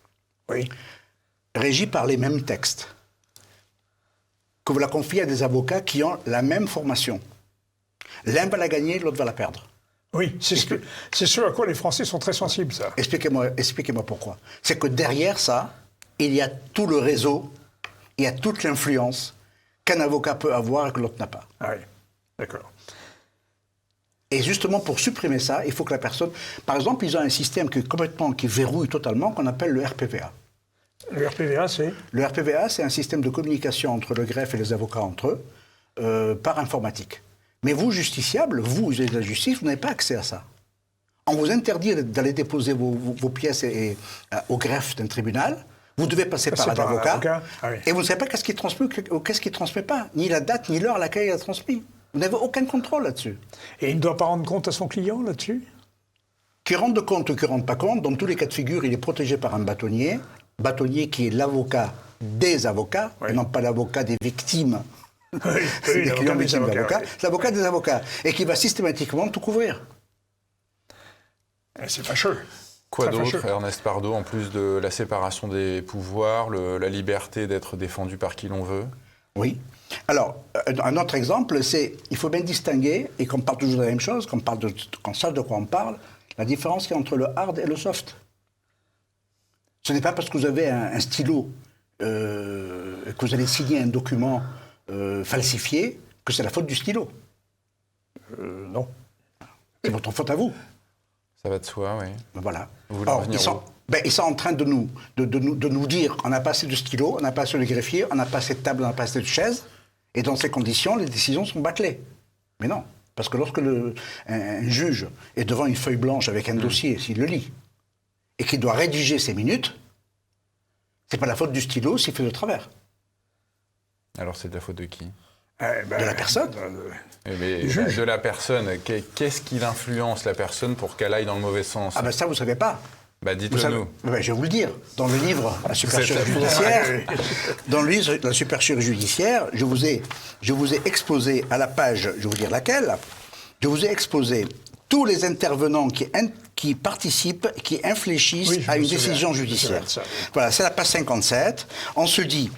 régie par les mêmes textes, que vous la confiez à des avocats qui ont la même formation, l'un va la gagner, l'autre va la perdre. Oui, c'est ce à quoi les Français sont très sensibles, ça. Expliquez-moi pourquoi. C'est que derrière ça, il y a tout le réseau, il y a toute l'influence qu'un avocat peut avoir et que l'autre n'a pas. Ah oui. D'accord. Et justement, pour supprimer ça, il faut que la personne... Par exemple, ils ont un système qui verrouille totalement, qu'on appelle le RPVA. Le RPVA, c'est? Le RPVA, c'est un système de communication entre le greffe et les avocats entre eux, par informatique. Mais vous, justiciable, vous êtes de la justice, vous n'avez pas accès à ça. On vous interdit d'aller déposer vos pièces au greffe d'un tribunal. Vous devez passer par un avocat. Ah oui. Et vous ne savez pas qu'est-ce qui transmet ou qu'est-ce qui ne transmet pas. Ni la date, ni l'heure à laquelle il a transmis. Vous n'avez aucun contrôle là-dessus. Et il ne doit pas rendre compte à son client là-dessus? Qu'il rende compte ou qu'il ne rende pas compte, dans tous les cas de figure, il est protégé par un bâtonnier. Bâtonnier qui est l'avocat des avocats, et non pas l'avocat des victimes. Des clients victimes d'avocats. C'est l'avocat des avocats. Et qui va systématiquement tout couvrir. C'est fâcheux. Quoi d'autre, Ernest Pardo, en plus de la séparation des pouvoirs, la liberté d'être défendu par qui l'on veut? Oui. Alors, un autre exemple, c'est il faut bien distinguer, et qu'on parle toujours de la même chose, qu'on sache de quoi on parle, la différence qu'il y a entre le hard et le soft. Ce n'est pas parce que vous avez un stylo, que vous allez signer un document falsifié, que c'est la faute du stylo. Non. C'est votre faute à vous. Ça va de soi, oui. Voilà. Alors, ils sont en train de nous dire on n'a pas assez de stylo, on n'a pas assez de greffier, on n'a pas assez de table, on n'a pas assez de chaise. Et dans ces conditions, les décisions sont bâclées. Mais non. Parce que lorsque un juge est devant une feuille blanche avec un dossier, s'il le lit, et qu'il doit rédiger ses minutes, c'est pas la faute du stylo s'il fait de travers. Alors c'est de la faute de qui? De la personne. Mais de la personne. Qu'est-ce qui influence la personne pour qu'elle aille dans le mauvais sens? Ah ben ça, vous savez pas. Bah dites-le nous. Ben, je vais vous le dire. Dans le livre La supercherie judiciaire, La supercherie judiciaire, je vous ai exposé à la page, je vais vous dire laquelle, je vous ai exposé tous les intervenants qui participent, qui infléchissent à une décision judiciaire. Voilà, c'est la page 57. On se dit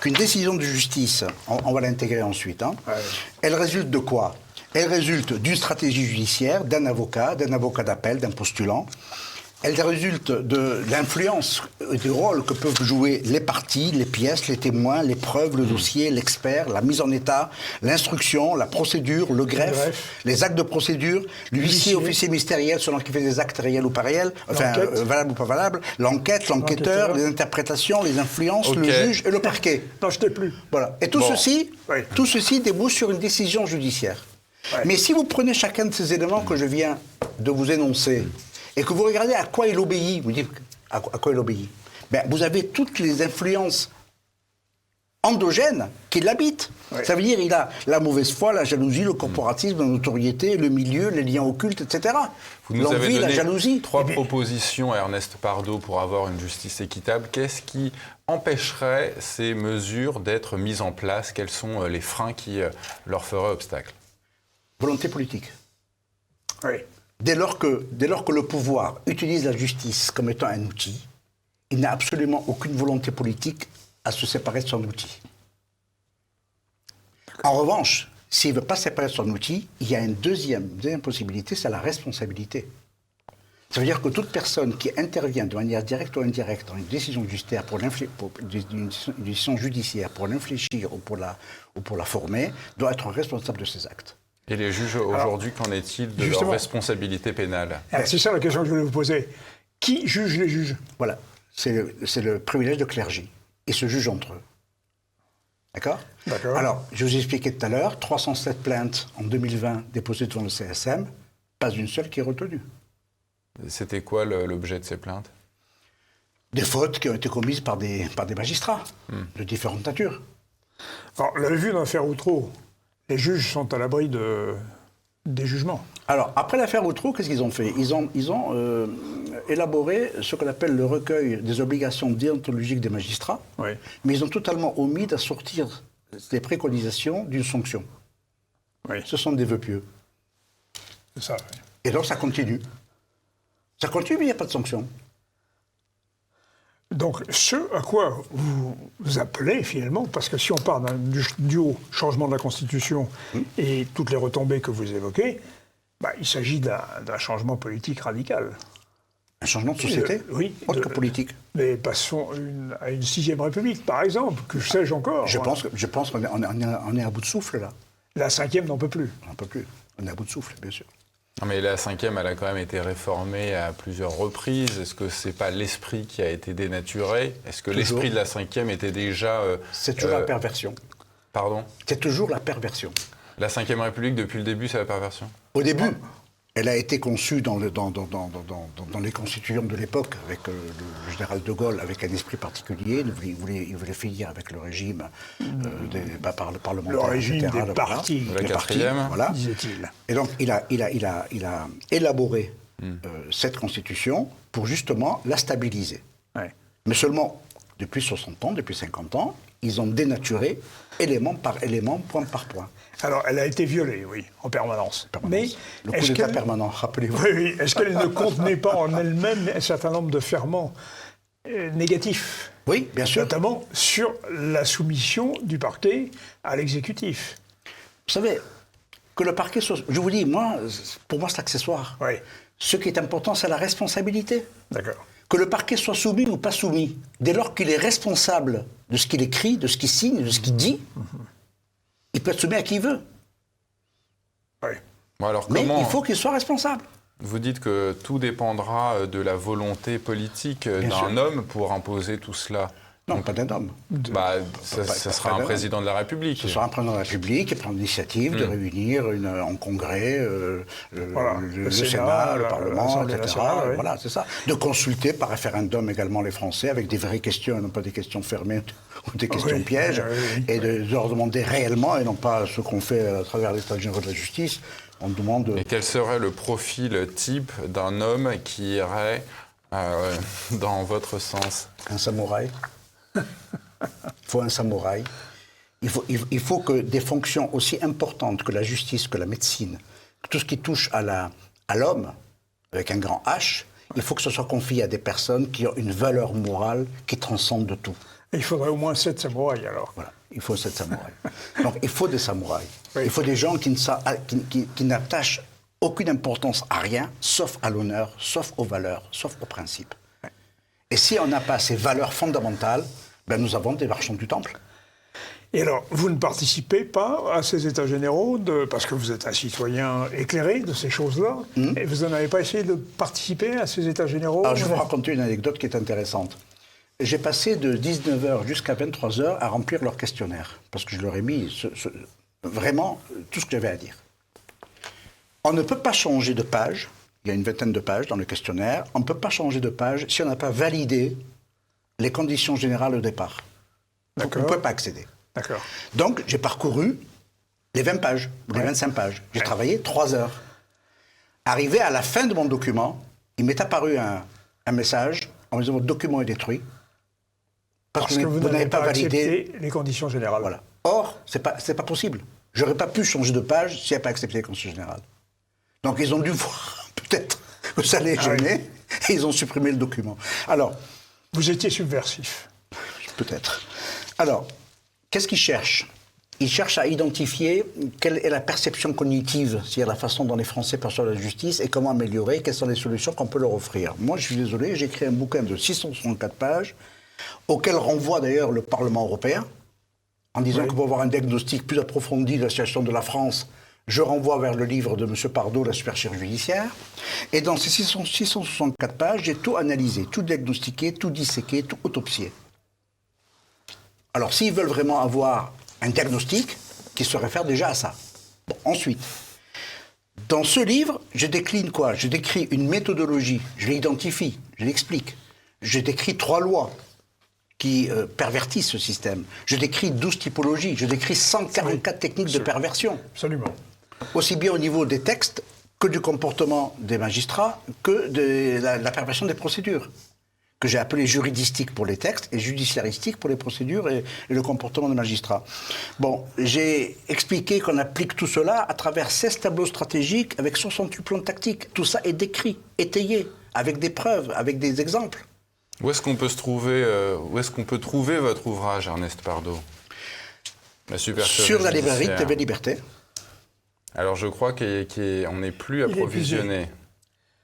qu'une décision de justice, on va l'intégrer ensuite, elle résulte de quoi? Elle résulte d'une stratégie judiciaire, d'un avocat d'appel, d'un postulant, Elle résulte de l'influence et du rôle que peuvent jouer les parties, les pièces, les témoins, les preuves, le dossier, l'expert, la mise en état, l'instruction, la procédure, le greffe, les actes de procédure, l'huissier, officier ministériel selon qu'il fait des actes réels ou pas réels, enfin valables ou pas valables, l'enquête, l'enquêteur, les interprétations, les influences, le juge et le parquet. Non, je t'ai plus. Voilà. Et tout ceci débouche sur une décision judiciaire. Ouais. Mais si vous prenez chacun de ces éléments que je viens de vous énoncer, et que vous regardez à quoi il obéit, vous dites à quoi il obéit, ben, vous avez toutes les influences endogènes qui l'habitent. Ouais. Ça veut dire qu'il a la mauvaise foi, la jalousie, le corporatisme, la notoriété, le milieu, les liens occultes, etc. Vous nous avez donné la jalousie. 3 propositions à Ernest Pardoe pour avoir une justice équitable. Qu'est-ce qui empêcherait ces mesures d'être mises en place? Quels sont les freins qui leur feraient obstacle? Volonté politique. Oui. Dès lors que le pouvoir utilise la justice comme étant un outil, il n'a absolument aucune volonté politique à se séparer de son outil. En revanche, s'il ne veut pas séparer de son outil, il y a une deuxième possibilité, c'est la responsabilité. Ça veut dire que toute personne qui intervient de manière directe ou indirecte dans une décision judiciaire pour l'infléchir ou pour la former, doit être responsable de ses actes. Et les juges, aujourd'hui, qu'en est-il de leur responsabilité pénale? C'est ça la question que je voulais vous poser. Qui juge les juges? Voilà, c'est le privilège de clergé. Ils se jugent entre eux. D'accord? D'accord. Alors, je vous ai expliqué tout à l'heure, 307 plaintes en 2020 déposées devant le CSM, pas une seule qui est retenue. C'était quoi l'objet de ces plaintes? Des fautes qui ont été commises par des magistrats de différentes natures. Alors, on l'avait vu dans l'affaire Outreau. Les juges sont à l'abri des jugements. Alors, après l'affaire Outreau, qu'est-ce qu'ils ont fait? Ils ont élaboré ce qu'on appelle le recueil des obligations déontologiques des magistrats, oui. Mais ils ont totalement omis d'assortir les préconisations d'une sanction. Oui. Ce sont des vœux pieux. C'est ça, oui. Et donc, ça continue. Ça continue, mais il n'y a pas de sanction. Donc, ce à quoi vous appelez, finalement, parce que si on parle du haut changement de la Constitution et toutes les retombées que vous évoquez, il s'agit d'un changement politique radical. Un changement de société? Oui. Autre que politique. Mais passons à une 6e République, par exemple, que sais-je encore. Je pense qu'on est à bout de souffle, là. La 5e n'en peut plus. On n'en peut plus. On est à bout de souffle, bien sûr. Non, mais la 5e, elle a quand même été réformée à plusieurs reprises. Est-ce que c'est pas l'esprit qui a été dénaturé? Est-ce que l'esprit de la 5e était déjà... c'est toujours la perversion. Pardon? C'est toujours la perversion. La 5e République, depuis le début, c'est la perversion? Au début, elle a été conçue dans les constituants de l'époque, avec le général de Gaulle, avec un esprit particulier. Il voulait finir avec le régime parlementaire, le régime etc. des partis. La 4e, voilà. Disait-il. Et donc, il a élaboré cette constitution pour justement la stabiliser. Ouais. Mais seulement, depuis 60 ans, depuis 50 ans, ils ont dénaturé élément par élément, point par point. Alors, elle a été violée, oui, en permanence. Mais le coup d'état permanent, rappelez-vous. Oui, est-ce qu'elle ne contenait pas en elle-même un certain nombre de ferments négatifs? Oui, bien sûr. Notamment sur la soumission du parquet à l'exécutif. Vous savez, que le parquet soit... Je vous dis, pour moi, c'est accessoire. Oui. Ce qui est important, c'est la responsabilité. D'accord. Que le parquet soit soumis ou pas soumis, dès lors qu'il est responsable de ce qu'il écrit, de ce qu'il signe, de ce qu'il dit, il peut être soumis à qui il veut. Oui. Bon, alors, mais il faut qu'il soit responsable. Vous dites que tout dépendra de la volonté politique d'un homme pour imposer tout cela. Non, pas d'un homme. Ça sera un président de la République. Ce sera un président de la République qui prend l'initiative de réunir en congrès le Sénat, le Parlement, etc. Voilà, c'est ça. De consulter par référendum également les Français avec des vraies questions, et non pas des questions fermées ou des questions pièges, et de leur demander réellement, et non pas ce qu'on fait à travers l'État général de la justice. On demande... Et quel serait le profil type d'un homme qui irait dans votre sens? Un samouraï. Il faut un samouraï. Il faut que des fonctions aussi importantes que la justice, que la médecine, que tout ce qui touche à l'homme, avec un grand H, il faut que ce soit confié à des personnes qui ont une valeur morale qui transcende de tout. Et il faudrait au moins 7 samouraïs, alors. Voilà, il faut 7 samouraïs. Donc il faut des samouraïs. Oui. Il faut des gens qui n'attachent aucune importance à rien, sauf à l'honneur, sauf aux valeurs, sauf aux principes. Et si on n'a pas ces valeurs fondamentales, ben nous avons des marchands du temple. Et alors, vous ne participez pas à ces états généraux, parce que vous êtes un citoyen éclairé de ces choses-là, et vous n'en avez pas essayé de participer à ces états généraux? Alors, je vais vous raconter une anecdote qui est intéressante. J'ai passé de 19h jusqu'à 23h à remplir leur questionnaire, parce que je leur ai mis vraiment tout ce que j'avais à dire. On ne peut pas changer de page, il y a une vingtaine de pages dans le questionnaire, on ne peut pas changer de page si on n'a pas validé les conditions générales au départ. Donc, on ne peut pas accéder. D'accord. Donc, j'ai parcouru les 20 pages, ou les 25 pages. J'ai travaillé 3 heures. Arrivé à la fin de mon document, il m'est apparu un message en me disant « Votre document est détruit. Parce que vous n'avez pas validé les conditions générales. » Voilà. Or, c'est pas possible. Je n'aurais pas pu changer de page s'il n'y a pas accepté les conditions générales. Donc, ils ont dû voir peut-être que ça les gênait et ils ont supprimé le document. Alors, vous étiez subversif. Peut-être. Alors, qu'est-ce qu'ils cherchent? Ils cherchent à identifier quelle est la perception cognitive, c'est-à-dire la façon dont les Français perçoivent la justice et comment améliorer, quelles sont les solutions qu'on peut leur offrir. Moi, je suis désolé, j'ai écrit un bouquin de 664 pages, auquel renvoie d'ailleurs le Parlement européen, en disant que pour avoir un diagnostic plus approfondi de la situation de la France, je renvoie vers le livre de M. Pardo, La supercherie judiciaire. Et dans ces 664 pages, j'ai tout analysé, tout diagnostiqué, tout disséqué, tout autopsié. Alors, s'ils veulent vraiment avoir un diagnostic, qu'ils se réfèrent déjà à ça. Bon, ensuite, dans ce livre, je décline quoi? Je décris une méthodologie, je l'identifie, je l'explique. Je décris 3 lois qui pervertissent ce système. Je décris 12 typologies, je décris 144 techniques de perversion. Absolument. Aussi bien au niveau des textes que du comportement des magistrats, que de la perversion des procédures, que j'ai appelé juridistique pour les textes et judiciaristique pour les procédures et le comportement des magistrats. Bon, j'ai expliqué qu'on applique tout cela à travers 16 tableaux stratégiques avec 68 plans tactiques. Tout ça est décrit, étayé, avec des preuves, avec des exemples. Où est-ce qu'on peut trouver votre ouvrage, Ernest Pardo? La supercherie Sur la librairie judiciaire. TV Liberté. Alors je crois qu'on n'est plus approvisionné.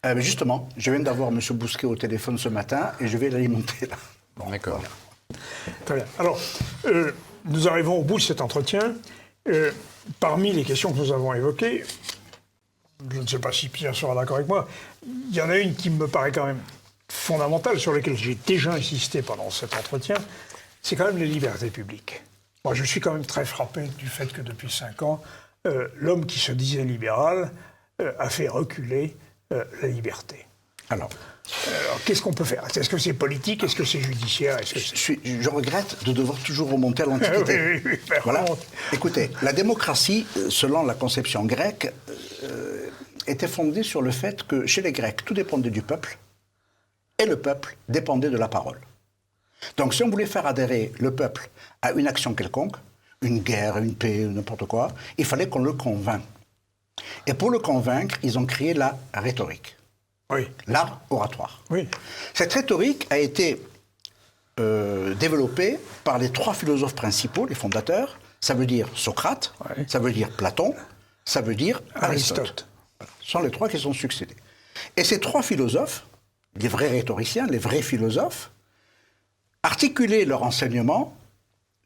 Mais justement, je viens d'avoir M. Bousquet au téléphone ce matin et je vais l'alimenter là. Bon, D'accord. voilà. Très bien. Alors, nous arrivons au bout de cet entretien. Parmi les questions que nous avons évoquées, je ne sais pas si Pierre sera d'accord avec moi, il y en a une qui me paraît quand même fondamentale, sur laquelle j'ai déjà insisté pendant cet entretien, c'est quand même les libertés publiques. Moi, je suis quand même très frappé du fait que depuis 5 ans, l'homme qui se disait libéral a fait reculer la liberté. Alors, qu'est-ce qu'on peut faire? Est-ce que c'est politique? Est-ce que c'est judiciaire? je regrette de devoir toujours remonter à l'Antiquité. Oui, Voilà. Écoutez, la démocratie, selon la conception grecque, était fondée sur le fait que chez les Grecs, tout dépendait du peuple, et le peuple dépendait de la parole. Donc si on voulait faire adhérer le peuple à une action quelconque, une guerre, une paix, n'importe quoi, il fallait qu'on le convainc. Et pour le convaincre, ils ont créé la rhétorique. Oui. L'art oratoire. Oui. Cette rhétorique a été développée par les 3 philosophes principaux, les fondateurs. Ça veut dire Socrate, ça veut dire Platon, ça veut dire Aristote. Voilà. Ce sont les 3 qui sont succédés. Et ces 3 philosophes, les vrais rhétoriciens, les vrais philosophes, articulaient leur enseignement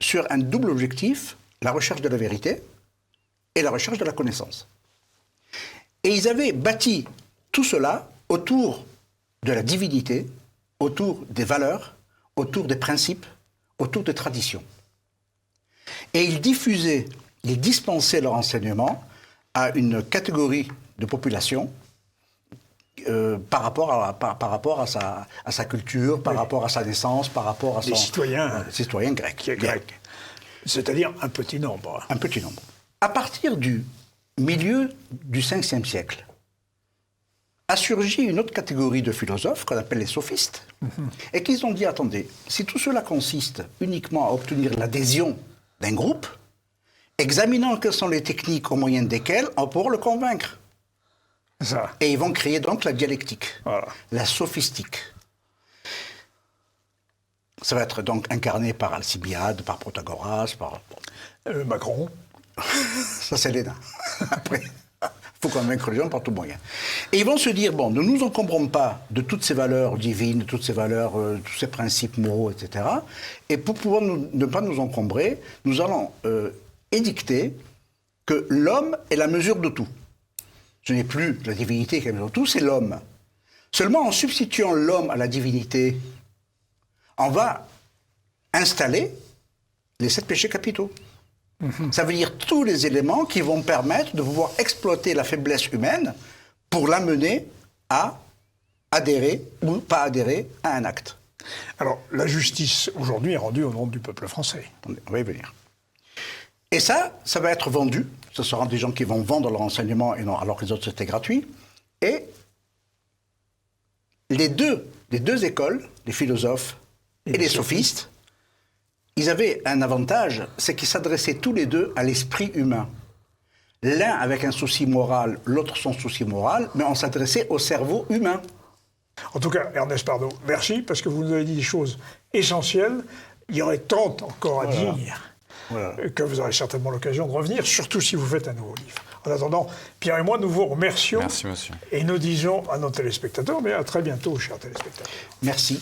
sur un double objectif, la recherche de la vérité et la recherche de la connaissance. Et ils avaient bâti tout cela autour de la divinité, autour des valeurs, autour des principes, autour des traditions. Et ils diffusaient, ils dispensaient leur enseignement à une catégorie de population par rapport à sa culture, par rapport à sa naissance, par rapport à Les citoyens grecs. C'est-à-dire un petit nombre. Un petit nombre. À partir du milieu du 5e siècle, a surgi une autre catégorie de philosophes qu'on appelle les sophistes, et qu'ils ont dit, attendez, si tout cela consiste uniquement à obtenir l'adhésion d'un groupe, examinons quelles sont les techniques au moyen desquelles on pourra le convaincre. Ça. Et ils vont créer donc la dialectique, Voilà. la sophistique. Ça va être donc incarné par Alcibiade, par Protagoras, par... Macron. Ça, c'est Lénin. Après, Il faut convaincre les gens par tout moyen. Et ils vont se dire, bon, ne nous encombrons pas de toutes ces valeurs divines, de toutes ces valeurs, tous ces principes moraux, etc. Et pour pouvoir ne pas nous encombrer, nous allons édicter que l'homme est la mesure de tout. Ce n'est plus la divinité qui est la mesure de tout, c'est l'homme. Seulement en substituant l'homme à la divinité, on va installer les 7 péchés capitaux. Ça veut dire tous les éléments qui vont permettre de pouvoir exploiter la faiblesse humaine pour l'amener à adhérer ou pas adhérer à un acte. Alors, la justice, aujourd'hui, est rendue au nom du peuple français. On va y venir. Et ça va être vendu. Ce seront des gens qui vont vendre leur enseignement et non, alors que les autres, c'était gratuit. Et les deux écoles, les philosophes et les sophistes, ils avaient un avantage, c'est qu'ils s'adressaient tous les deux à l'esprit humain. L'un avec un souci moral, l'autre sans souci moral, mais on s'adressait au cerveau humain. En tout cas, Ernest Pardo, merci, parce que vous nous avez dit des choses essentielles. Il y aurait tant encore à dire que vous aurez certainement l'occasion de revenir, surtout si vous faites un nouveau livre. En attendant, Pierre et moi, nous vous remercions. Merci, monsieur. Et nous disons à nos téléspectateurs, mais à très bientôt, chers téléspectateurs. Merci.